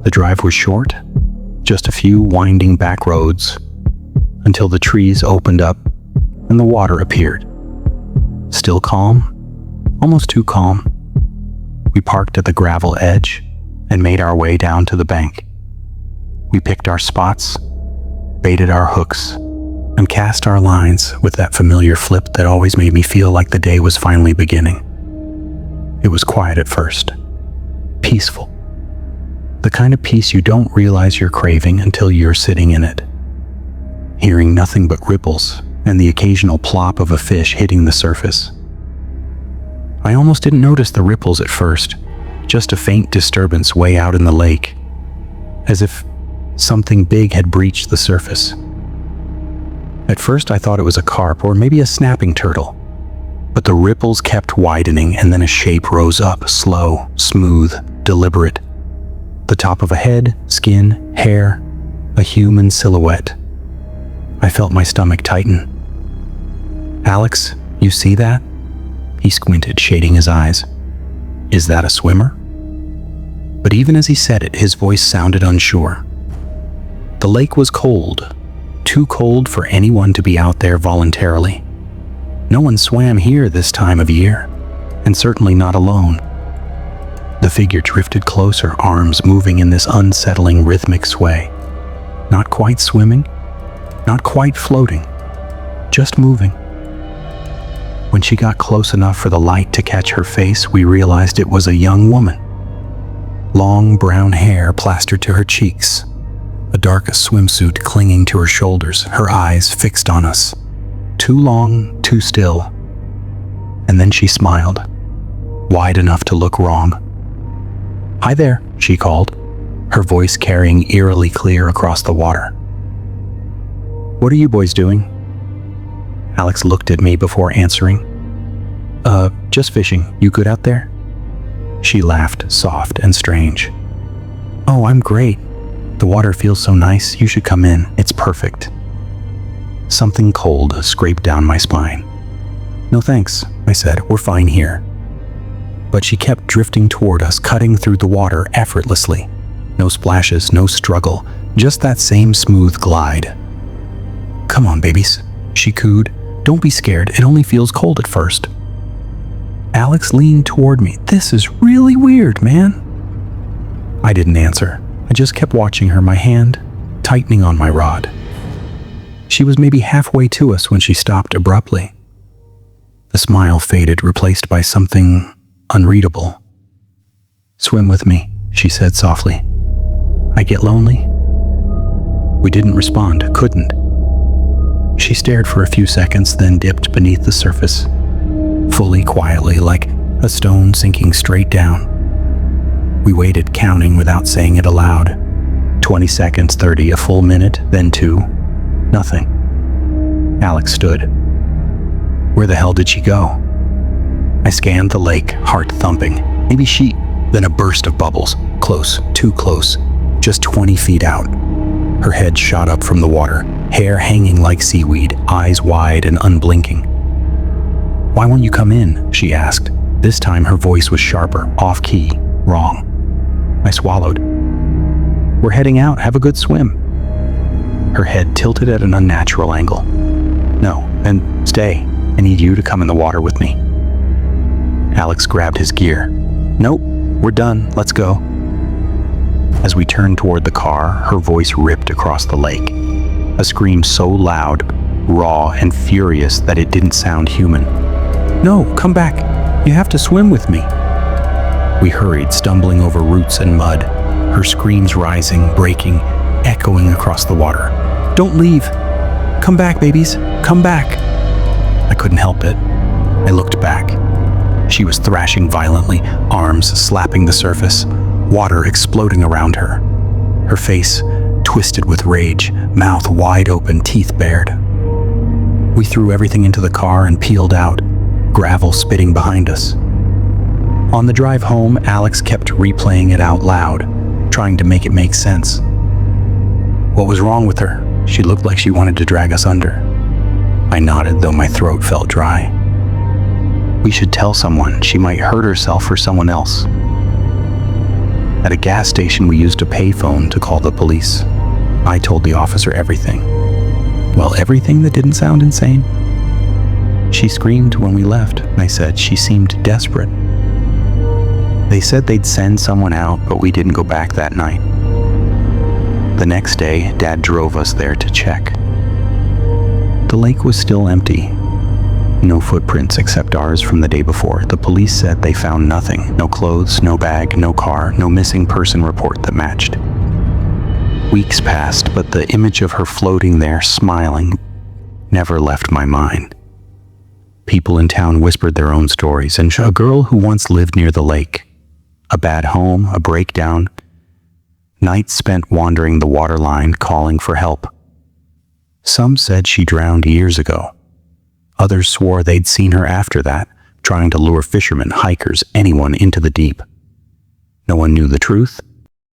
The drive was short, just a few winding back roads, until the trees opened up and the water appeared. Still calm, almost too calm. We parked at the gravel edge and made our way down to the bank. We picked our spots, baited our hooks, and cast our lines with that familiar flip that always made me feel like the day was finally beginning. It was quiet at first, peaceful. The kind of peace you don't realize you're craving until you're sitting in it, hearing nothing but ripples and the occasional plop of a fish hitting the surface. I almost didn't notice the ripples at first, just a faint disturbance way out in the lake, as if something big had breached the surface. At first I thought it was a carp or maybe a snapping turtle, but the ripples kept widening and then a shape rose up, slow, smooth, deliberate. The top of a head, skin, hair, a human silhouette. I felt my stomach tighten. "Alex, you see that?" He squinted, shading his eyes. "Is that a swimmer?" But even as he said it, his voice sounded unsure. The lake was cold, too cold for anyone to be out there voluntarily. No one swam here this time of year, and certainly not alone. The figure drifted closer, arms moving in this unsettling rhythmic sway. Not quite swimming, not quite floating, just moving. When she got close enough for the light to catch her face, we realized it was a young woman. Long brown hair plastered to her cheeks, a dark swimsuit clinging to her shoulders, her eyes fixed on us. Too long, too still. And then she smiled, wide enough to look wrong. "Hi there," she called, her voice carrying eerily clear across the water. "What are you boys doing?" Alex looked at me before answering. Just fishing. You good out there?" She laughed, soft and strange. "Oh, I'm great. The water feels so nice. You should come in. It's perfect." Something cold scraped down my spine. "No thanks," I said. "We're fine here." But she kept drifting toward us, cutting through the water effortlessly. No splashes, no struggle, just that same smooth glide. "Come on, babies," she cooed. "Don't be scared. It only feels cold at first." Alex leaned toward me. "This is really weird, man." I didn't answer. I just kept watching her, my hand tightening on my rod. She was maybe halfway to us when she stopped abruptly. The smile faded, replaced by something unreadable. "Swim with me," she said softly. "I get lonely?" We didn't respond, couldn't. She stared for a few seconds, then dipped beneath the surface, fully, quietly, like a stone sinking straight down. We waited, counting without saying it aloud. 20 seconds, 30, a full minute, then 2. Nothing. Alex stood. Where the hell did she go? I scanned the lake, heart thumping. Maybe she... Then a burst of bubbles. Close, too close. Just 20 feet out. Her head shot up from the water, hair hanging like seaweed, eyes wide and unblinking. "Why won't you come in?" she asked. This time her voice was sharper, off-key, wrong. I swallowed. "We're heading out. Have a good swim." Her head tilted at an unnatural angle. "No, then stay. I need you to come in the water with me." Alex grabbed his gear. "Nope, we're done. Let's go." As we turned toward the car, her voice ripped across the lake. A scream so loud, raw, and furious that it didn't sound human. "No, come back. You have to swim with me." We hurried, stumbling over roots and mud, her screams rising, breaking, echoing across the water. "Don't leave. Come back, babies. Come back." I couldn't help it. I looked back. She was thrashing violently, arms slapping the surface, water exploding around her. Her face twisted with rage, mouth wide open, teeth bared. We threw everything into the car and peeled out, gravel spitting behind us. On the drive home, Alex kept replaying it out loud, trying to make it make sense. What was wrong with her? She looked like she wanted to drag us under. I nodded, though my throat felt dry. We should tell someone. She might hurt herself or someone else. At a gas station, we used a payphone to call the police. I told the officer everything. Well, everything that didn't sound insane. She screamed when we left, and I said she seemed desperate. They said they'd send someone out, but we didn't go back that night. The next day, Dad drove us there to check. The lake was still empty. No footprints except ours from the day before. The police said they found nothing. No clothes, no bag, no car, no missing person report that matched. Weeks passed, but the image of her floating there, smiling, never left my mind. People in town whispered their own stories, and a girl who once lived near the lake. A bad home, a breakdown. Nights spent wandering the waterline, calling for help. Some said she drowned years ago. Others swore they'd seen her after that, trying to lure fishermen, hikers, anyone into the deep. No one knew the truth,